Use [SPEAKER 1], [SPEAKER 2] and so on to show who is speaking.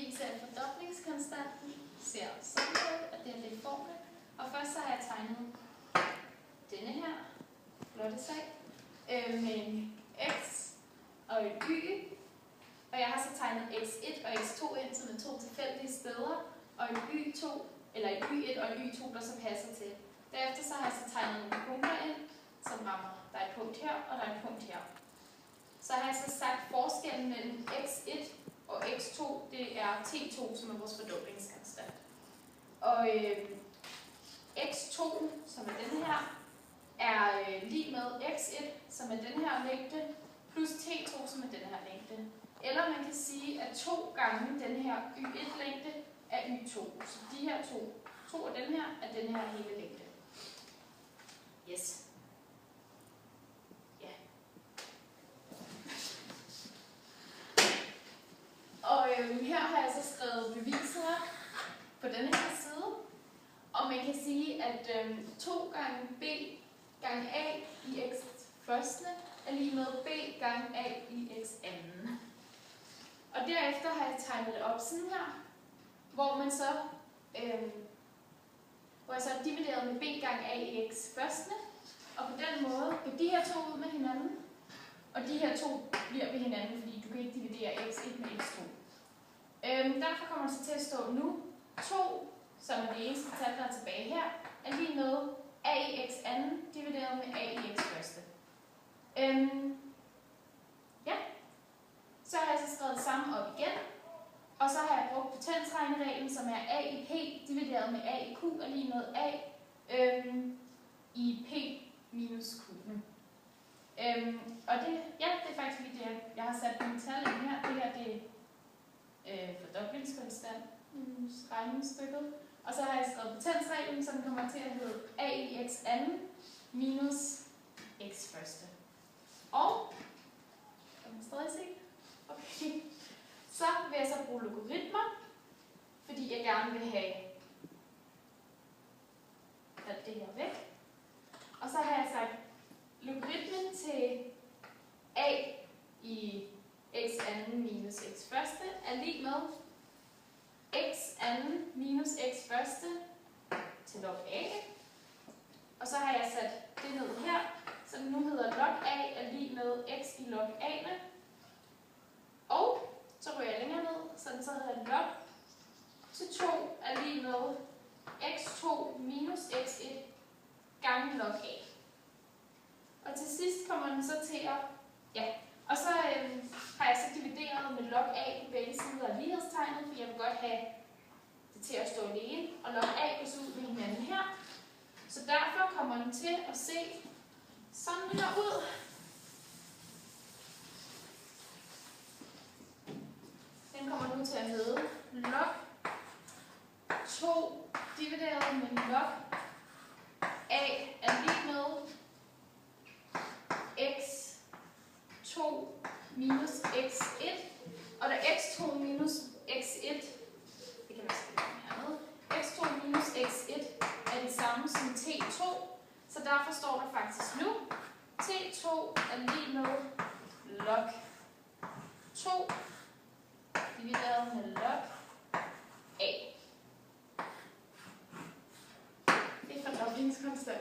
[SPEAKER 1] bevise, at fordoblingskonstanten ser sådan ud, at det er lidt formel. Og først så har jeg tegnet denne her flotte sag med en x og en y. Og jeg har så tegnet x1 og x2 ind som er to tilfældige steder, og en y2, eller en y1 og en y2, der så passer til. Derefter så har jeg så tegnet nogle punkter ind, som rammer. Der er et punkt her, og der er et punkt her. Så har jeg så sagt forskellen mellem x1 og x2, det er t2, som er vores fordoblingskonstant. Og x2, som er denne her, er lig med x1, som er den her længde, plus t2, som er den her længde. Eller man kan sige, at 2 gange den her y1-længde er y2. Så de her to af den her er den her hele længde. Yes. Ja. Og her har jeg så skrevet beviset på denne her side. Og man kan sige, at 2 gange b gange a i x første er lige med b gange a i x anden. Og derefter har jeg tegnet det op sådan her, hvor man så divideret med b gange a i x første. Og på den måde går de her to ud med hinanden, og de her to bliver ved hinanden, fordi du kan ikke dividere x1 med x2. Derfor kommer det så til at stå nu, 2, som er det eneste tal, der er tilbage her, er lige med a i x anden divideret med a i x første. Ja. Så har jeg så skrevet det samme op igen, og så har jeg brugt potensregnereglen, som er a i p divideret med a i q er lige med a i p minus q'en. Og det er faktisk fordi jeg har sat mine tal ind her. Det her det er fordoblingskonstant regnestykket. Og så har jeg skrevet potensreglen, som kommer til at hedde a i x anden minus x første. Og, kan man stadig se? Okay. Så vil jeg så bruge logaritmer, fordi jeg gerne vil have alt det her væk. Og så har jeg sagt, logaritmen til a i x anden minus x første er lig med x anden minus x første til log a. Og så har jeg sat det ned her, så det nu hedder log a er lig med x i log a'ne. Og så ryger jeg længere ned, så hedder log til 2 er lig med x2 minus x1 gange log a. Og til sidst kommer den så til at, og så har jeg så divideret med log a på begge sider af lighedstegnet, fordi jeg vil godt have det til at stå alene, og log a går så ud med hinanden her. Så derfor kommer den til at se sådan her ud. Den kommer nu til at hedde log 2 divideret med log a er lig med x2 minus x1, og da x2 minus x1, det kan man skrive hernede, x2 minus x1 er det samme som t2, så derfor står der faktisk nu, t2 er lig med log 2 divideret med log a. Det er fordoblingskonstant.